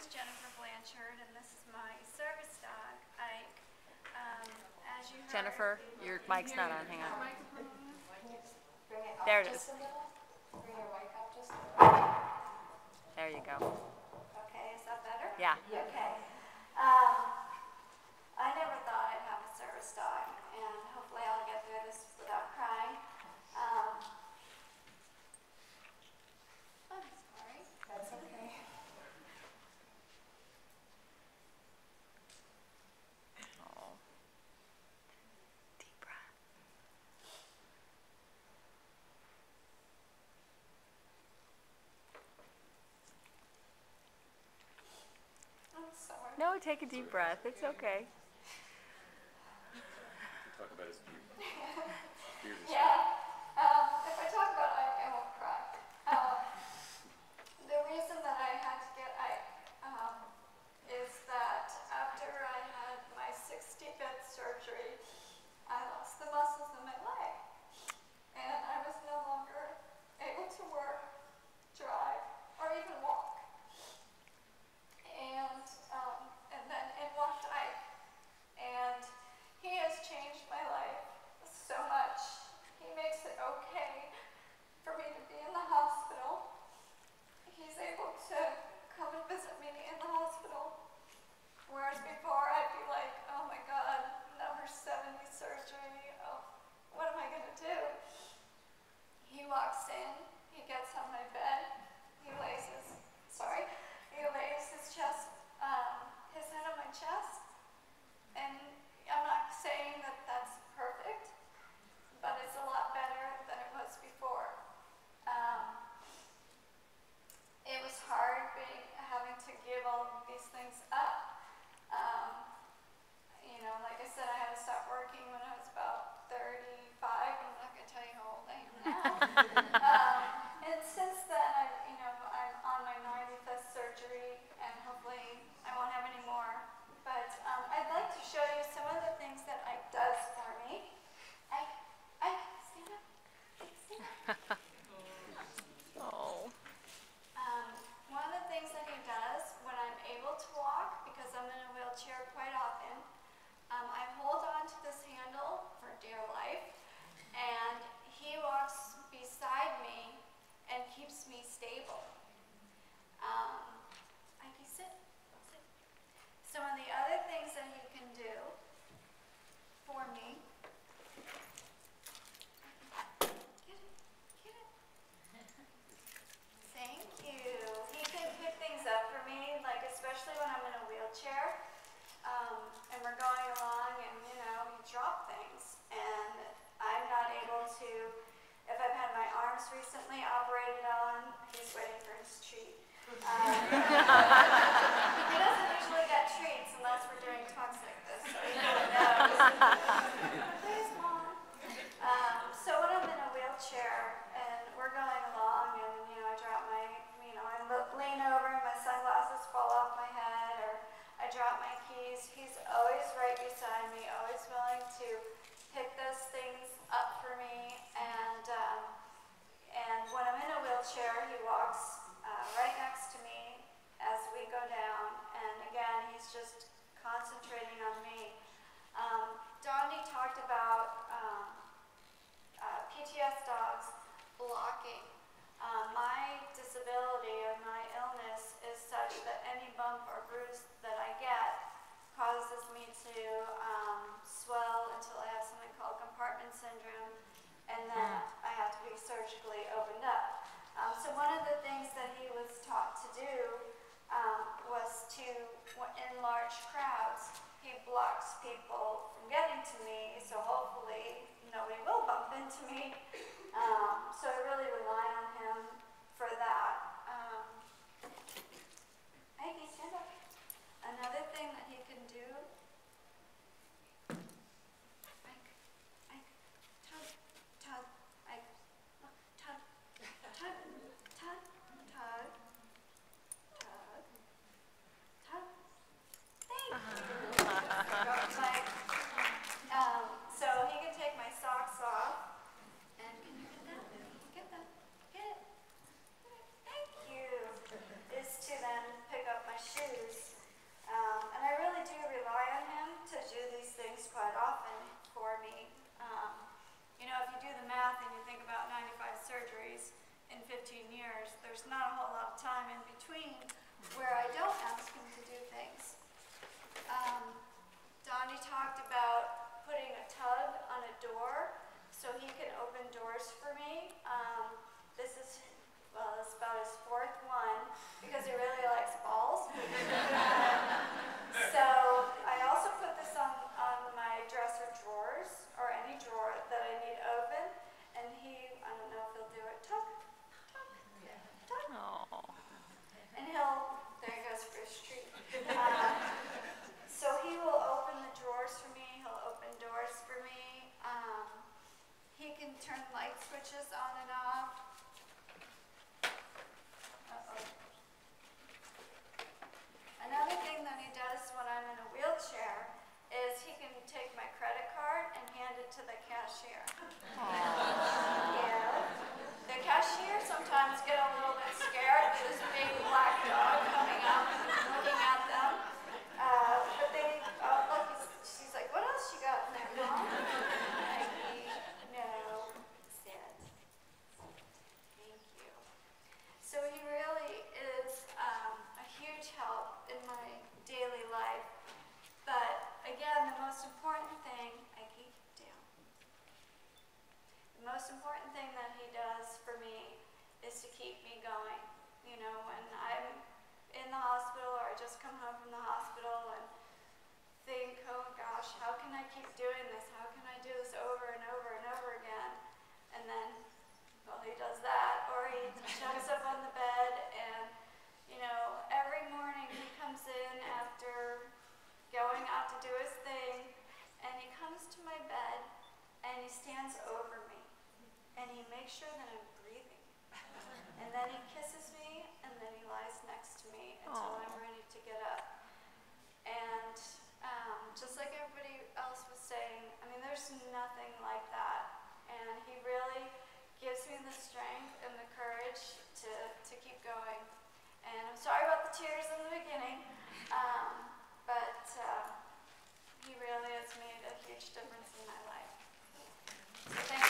is Jennifer Blanchard, and this is my service dog, Ike. As you heard, Jennifer, your mic's not on. Hang on. Bring it up There it just is. a little. Bring your mic up just a little. There you go. Okay, is that better? Yeah. Okay. I never thought I'd have a service dog, and hopefully I'll get through this without crying. I'm sorry. That's okay. Oh. Deep breath. I'm sorry. No, take a deep breath. It's okay. Talk about his fears. Yeah. If I talk about Ike, I won't cry. The reason that I had to get Ike is that after I had my 65th surgery, I lost the muscles in my leg, and I was no longer able to work, drive, or even walk. And then in walked Ike, and he has changed my life so much. He makes it okay for me to be in the hospital. He's able to come and visit me in the hospital, whereas before I'd be like, oh my God, number 70 surgery, oh, what am I going to do? He walks in, he gets on my bed, he lays his chest, his head on my chest, and I'm not saying that that's perfect, but it's a lot better than it was before. It was hard having to give all of these things up. Like I said, I had to stop working when I was about 35. I'm not going to tell you how old I am now. And since then, I'm on my 95th surgery, and hopefully I won't have any more. But I'd like to show you some of the things that Ike does for me. Ike, stand up. Stand up. Oh. One of the things that he does when I'm able to walk, because I'm in a wheelchair quite often, I hold on to this handle for dear life, and he walks beside me and keeps me stable. Ike, sit. Some of the other things that he can do for me. Get it. Thank you. He can pick things up for me, like especially when I'm in a wheelchair, and we're going along, and you drop things, and I'm not able to. If I've had my arms recently operated on, he's waiting for his treat. He doesn't usually get treats unless we're doing talks like this, so he really knows. Please, Mom. So when I'm in a wheelchair and we're going along, and I drop my, I lean over and my sunglasses fall off my head, or I drop my keys, he's always right beside me, always willing to pick those things up for me, and when I'm in a wheelchair, he walks right next to me as we go down, and again, he's just concentrating on me. Dondi talked about PTS dogs blocking. My disability or my illness is such that any bump or bruise that I get causes me to swell until I have something called compartment syndrome, and then I have to be surgically opened up. So one of the things that he was taught to do was to, in large crowds, he blocks people from getting to me, so hopefully nobody will bump into me. So I really rely on him for that. Ike, stand up. Another thing that he can do. Ike, tug, Ike, tug, tug, tug, tug, tug, tug. Thank you. Like, so he can take my socks off, and can you get that? Get that? Get between where I don't ask him to do things. Donnie talked about putting a tug on a door so he can open doors for me. This is, well, it's about his fourth one because he really likes balls. So I also put this on my dresser drawers or any drawer that I need open. And I don't know if he'll do it. Tug, tug, tug. Oh. And there he goes for his treat. So he will open the drawers for me. He'll open doors for me. He can turn light switches on and off. Uh-oh. Another thing that he does when I'm in a wheelchair is he can take my credit card and hand it to the cashier. Yeah. The cashier sometimes get a little bit scared with this big black dog coming up and looking at them. But they, look, she's like, what else you got in there, Mom? No, sit. Thank you. So he really is a huge help in my daily life. But again, the most important thing, I keep down. The most important thing that he does for me is to keep me going. You know, when I'm in the hospital or I just come home from the hospital and think, oh gosh, how can I keep doing this? How can I do this over and over and over again? And then, well, he does that, or he jumps up on the bed and, you know, every morning he comes in after going out to do his thing, and he comes to my bed and he stands over me and he makes sure that I'm breathing. And then he kisses me and then he lies next to me until I'm ready to get up. And just like everybody else was saying, I mean, there's nothing like that. And he really gives me the strength and the courage to keep going. And I'm sorry about the tears in the beginning, but he really has made a huge difference in my life. So thank